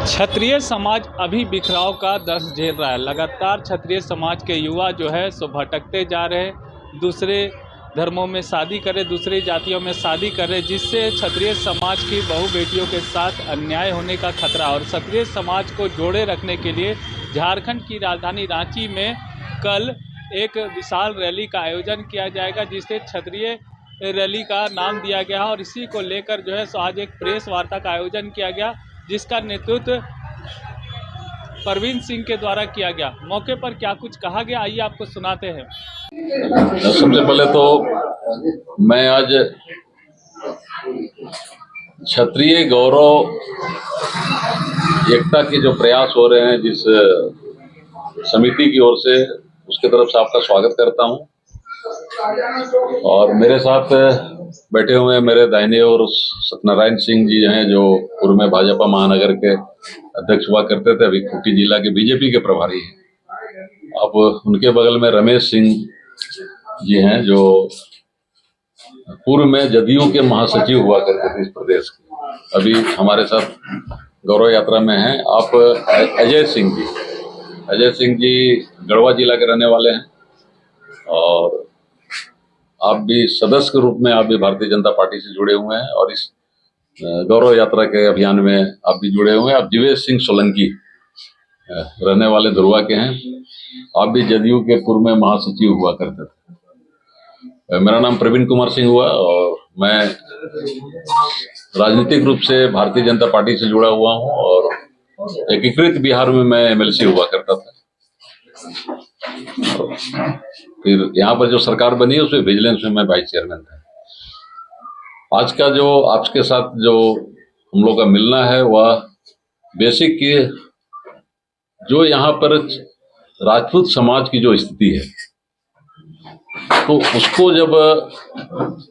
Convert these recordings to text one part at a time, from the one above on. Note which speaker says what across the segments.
Speaker 1: क्षत्रिय समाज अभी बिखराव का दर्द झेल रहा है। लगातार क्षत्रिय समाज के युवा जो है सो भटकते जा रहे हैं, दूसरे धर्मों में शादी कर रहे, दूसरी जातियों में शादी कर रहे, जिससे क्षत्रिय समाज की बहू बेटियों के साथ अन्याय होने का खतरा। और क्षत्रिय समाज को जोड़े रखने के लिए झारखंड की राजधानी रांची में कल एक विशाल रैली का आयोजन किया जाएगा, जिसे क्षत्रिय रैली का नाम दिया गया है। और इसी को लेकर जो है सो आज एक प्रेस वार्ता का आयोजन किया गया, जिसका नेतृत्व परवीन सिंह के द्वारा किया गया। मौके पर क्या कुछ कहा गया, आइए आपको सुनाते हैं।
Speaker 2: सबसे पहले तो मैं आज क्षत्रिय गौरव एकता के जो प्रयास हो रहे हैं जिस समिति की ओर से, उसके तरफ से आपका स्वागत करता हूं। और मेरे साथ बैठे हुए मेरे दाहिने और सत्यनारायण सिंह जी हैं, जो पूर्व में भाजपा महानगर के अध्यक्ष हुआ करते थे, अभी खूंटी जिला के बीजेपी के प्रभारी हैं। अब उनके बगल में रमेश सिंह जी हैं, जो पूर्व में जदयू के महासचिव हुआ करते थे इस प्रदेश के, अभी हमारे साथ गौरव यात्रा में हैं। आप अजय सिंह जी गढ़वा जिला के रहने वाले हैं, और आप भी सदस्य के रूप में आप भी भारतीय जनता पार्टी से जुड़े हुए हैं, और इस गौरव यात्रा के अभियान में आप भी जुड़े हुए हैं। आप जीवेश सिंह सोलंकी रहने वाले धुरवा के हैं, आप भी जदयू के पूर्व में महासचिव हुआ करते थे। मेरा नाम प्रवीण कुमार सिंह हुआ, और मैं राजनीतिक रूप से भारतीय जनता पार्टी से जुड़ा हुआ हूं, और एकीकृत बिहार में मैं एमएलसी हुआ करता था। फिर यहाँ पर जो सरकार बनी है उसमें विजिलेंस में मैं वाइस चेयरमैन था। आज का जो आपके साथ जो हम लोग का मिलना है, वह बेसिक की जो यहाँ पर राजपूत समाज की जो स्थिति है, तो उसको जब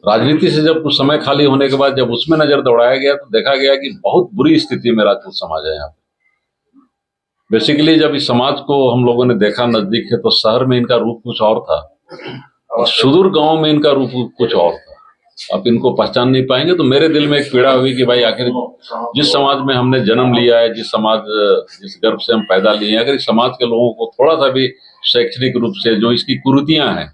Speaker 2: राजनीति से जब कुछ समय खाली होने के बाद जब उसमें नजर दौड़ाया गया, तो देखा गया कि बहुत बुरी स्थिति में राजपूत समाज है यहाँ पे। बेसिकली जब इस समाज को हम लोगों ने देखा नजदीक है, तो शहर में इनका रूप कुछ और था, और सुदूर गांव में इनका रूप कुछ और था। आप इनको पहचान नहीं पाएंगे। तो मेरे दिल में एक पीड़ा हुई कि भाई, आखिर जिस समाज में हमने जन्म लिया है, जिस गर्भ से हम पैदा लिए हैं, अगर इस समाज के लोगों को थोड़ा सा भी शैक्षणिक रूप से जो इसकी कुरीतियां हैं,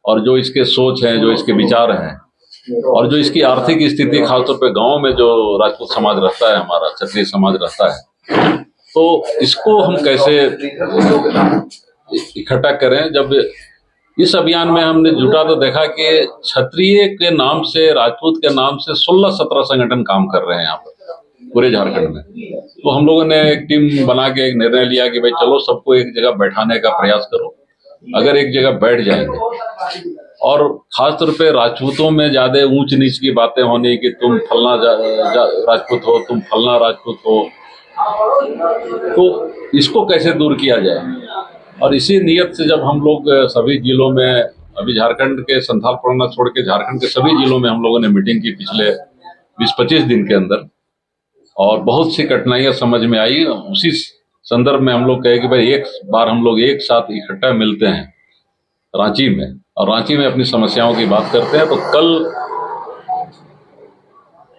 Speaker 2: और जो इसके सोच हैं, जो इसके विचार हैं, और जो इसकी आर्थिक स्थिति, खासतौर पे गांव में जो राजपूत समाज रहता है, हमारा क्षत्रिय समाज रहता है, तो इसको हम कैसे इकट्ठा करें। जब इस अभियान में हमने जुटा तो देखा कि क्षत्रिय के नाम से, राजपूत के नाम से 16-17 संगठन काम कर रहे हैं यहाँ पर पूरे झारखंड में। तो हम लोगों ने एक टीम बना के एक निर्णय लिया कि भाई चलो, सबको एक जगह बैठाने का प्रयास करो। अगर एक जगह बैठ जाएंगे, और खासतौर पे राजपूतों में ज्यादा ऊंच नीच की बातें होनी कि तुम फलना राजपूत हो, तुम फलना राजपूत हो, तो इसको कैसे दूर किया जाए। और इसी नियत से जब हम लोग सभी जिलों में, अभी झारखंड के संथाल परगना छोड़ के झारखंड के सभी जिलों में हम लोगों ने मीटिंग की पिछले 20-25 दिन के अंदर, और बहुत सी कठिनाइयां समझ में आई। उसी संदर्भ में हम लोग कहे कि भाई एक बार हम लोग एक साथ इकट्ठा मिलते हैं रांची में, और रांची में अपनी समस्याओं की बात करते हैं। तो कल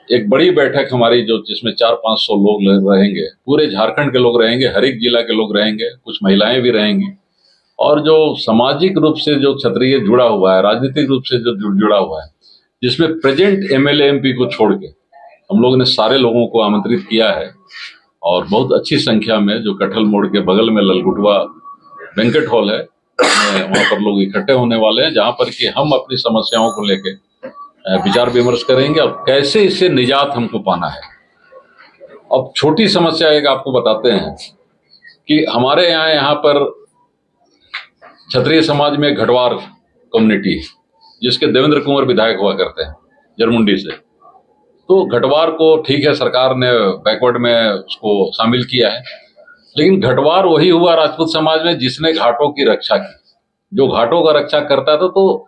Speaker 2: एक बड़ी बैठक हमारी, जो जिसमें 400-500 लोग रहेंगे, पूरे झारखंड के लोग रहेंगे, हर एक जिला के लोग रहेंगे, कुछ महिलाएं भी रहेंगी, और जो सामाजिक रूप से जो क्षत्रिय जुड़ा हुआ है, राजनीतिक रूप से जो जुड़ा हुआ है, जिसमें प्रेजेंट एमएलए एमपी को छोड़ के हम लोगों ने सारे लोगों को आमंत्रित किया है। और बहुत अच्छी संख्या में, जो कटहल मोड़ के बगल में ललगुटवा बैंक्वेट हॉल है, वहां पर लोग इकट्ठे होने वाले हैं, जहां पर कि हम अपनी समस्याओं को लेके विचार विमर्श करेंगे और कैसे इससे निजात हमको पाना है। अब छोटी समस्या एक आपको बताते हैं कि हमारे यहाँ पर क्षत्रिय समाज में घटवार कम्युनिटी, जिसके देवेंद्र कुंवर विधायक हुआ करते हैं जरमुंडी से। तो घटवार को ठीक है, सरकार ने बैकवर्ड में उसको शामिल किया है, लेकिन घटवार वही हुआ राजपूत समाज में जिसने घाटों की रक्षा की। जो घाटों का रक्षा करता था, तो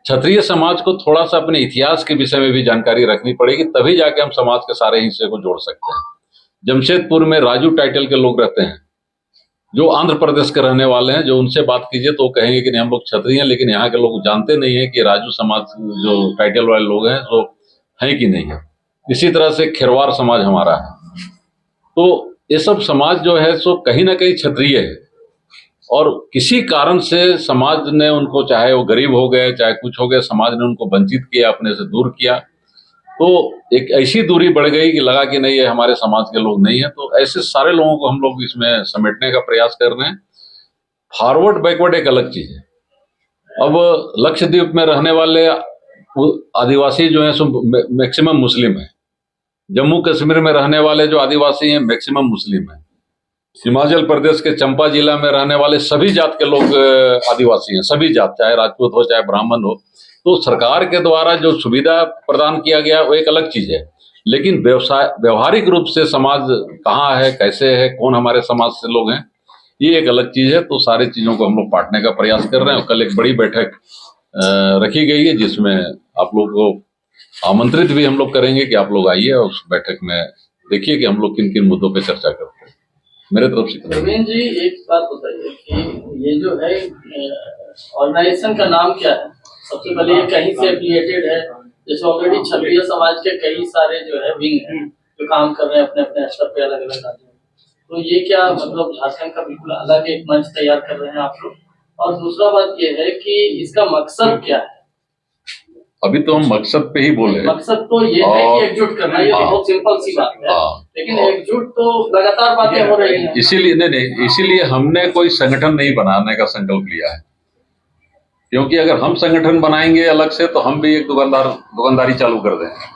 Speaker 2: क्षत्रिय समाज को थोड़ा सा अपने इतिहास के विषय में भी जानकारी रखनी पड़ेगी, तभी जाके हम समाज के सारे हिस्से को जोड़ सकते हैं। जमशेदपुर में राजू टाइटल के लोग रहते हैं, जो आंध्र प्रदेश के रहने वाले हैं। जो उनसे बात कीजिए तो कहेंगे कि नहीं, हम लोग क्षत्रिय हैं, लेकिन यहाँ के लोग जानते नहीं है कि राजू समाज जो टाइटल वाले लोग हैं वो है कि नहीं है। इसी तरह से खेरवार समाज हमारा है। तो ये सब समाज जो है सो कहीं ना कहीं क्षत्रिय है, और किसी कारण से समाज ने उनको, चाहे वो गरीब हो गए चाहे कुछ हो गए, समाज ने उनको वंचित किया, अपने से दूर किया। तो एक ऐसी दूरी बढ़ गई कि लगा कि नहीं, ये हमारे समाज के लोग नहीं है। तो ऐसे सारे लोगों को हम लोग इसमें समेटने का प्रयास कर रहे हैं। फॉरवर्ड बैकवर्ड एक अलग चीज है। अब लक्षद्वीप में रहने वाले आदिवासी जो हैं सो मैक्सिमम मुस्लिम है। जम्मू कश्मीर में रहने वाले जो आदिवासी हैं मैक्सिमम मुस्लिम है। हिमाचल प्रदेश के चंपा जिला में रहने वाले सभी जात के लोग आदिवासी हैं, सभी जात, चाहे राजपूत हो चाहे ब्राह्मण हो। तो सरकार के द्वारा जो सुविधा प्रदान किया गया वो एक अलग चीज है, लेकिन व्यवहारिक रूप से समाज कहाँ है, कैसे है, कौन हमारे समाज से लोग हैं, ये एक अलग चीज है। तो सारी चीजों को हम लोग बांटने का प्रयास कर रहे हैं। कल एक बड़ी बैठक रखी गई है, जिसमें आप लोग को आमंत्रित भी हम लोग करेंगे कि आप लोग आइए और उस बैठक में देखिए कि हम लोग किन किन मुद्दों पर चर्चा करते हैं। मेरे तरफ से
Speaker 3: प्रवीण जी, एक बात बताइए कि ये जो है ऑर्गेनाइजेशन का नाम क्या है? सबसे पहले ये कहीं से एफिलिएटेड है? जैसे ऑलरेडी क्षत्रिय समाज के कई सारे जो है विंग हैं जो काम कर रहे हैं अपने अपने स्तर पे अलग अलग राज्यों में, तो ये क्या मतलब झारखंड का बिल्कुल अलग एक मंच तैयार कर रहे हैं आप लोग? और दूसरा बात ये है कि इसका मकसद क्या है?
Speaker 2: अभी तो हम मकसद पे ही बोले।
Speaker 3: मकसद तो ये है कि एकजुट करना, ये बहुत सिंपल सी बात है, लेकिन एकजुट तो लगातार बातें हो रही हैं।
Speaker 2: इसीलिए हमने कोई संगठन नहीं बनाने का संकल्प लिया है, क्योंकि अगर हम संगठन बनाएंगे अलग से तो हम भी एक दुकानदारी चालू कर देंगे।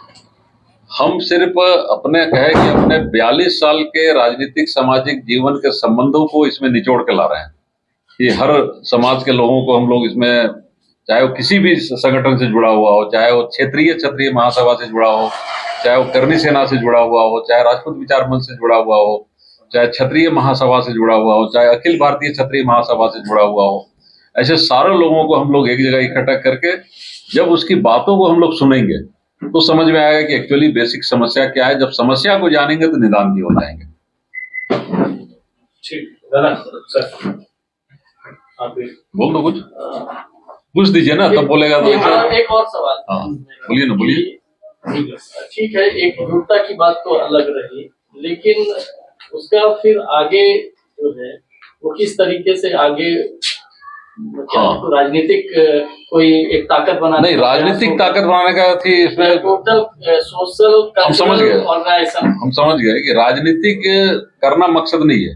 Speaker 2: हम सिर्फ अपने कहे कि अपने 42 साल के राजनीतिक सामाजिक जीवन के संबंधों को इसमें निचोड़ के ला रहे हैं कि हर समाज के लोगों को हम लोग इसमें, चाहे वो किसी भी संगठन से जुड़ा हुआ हो, चाहे वो क्षत्रिय महासभा से जुड़ा हो, चाहे वो करनी सेना से जुड़ा हुआ हो, चाहे राजपूत विचार मंच से जुड़ा हुआ हो, चाहे क्षत्रिय महासभा से जुड़ा हुआ हो, चाहे अखिल भारतीय क्षत्रिय महासभा से जुड़ा हुआ हो, ऐसे सारे लोगों को हम लोग एक जगह इकट्ठा करके जब उसकी बातों को हम लोग सुनेंगे तो समझ में आएगा कि एक्चुअली बेसिक समस्या क्या है। जब समस्या को जानेंगे तो निदान भी हो जाएंगे। बोल दो, कुछ पूछ दीजिए ना, तब बोलेगा तो।
Speaker 3: एक और सवाल।
Speaker 2: हाँ, बोलिए ना, बोलिए।
Speaker 3: ठीक है, एकजुटता की बात तो अलग रही, लेकिन उसका फिर आगे जो है वो किस तरीके से आगे, तो राजनीतिक कोई एक ताकत बनाने,
Speaker 2: नहीं, राजनीतिक ताकत बनाने का थी इसमें
Speaker 3: टोटल सोशल
Speaker 2: हम समझ गए
Speaker 3: ऑर्गेनाइजेशन।
Speaker 2: हम समझ गए कि राजनीतिक करना मकसद नहीं है।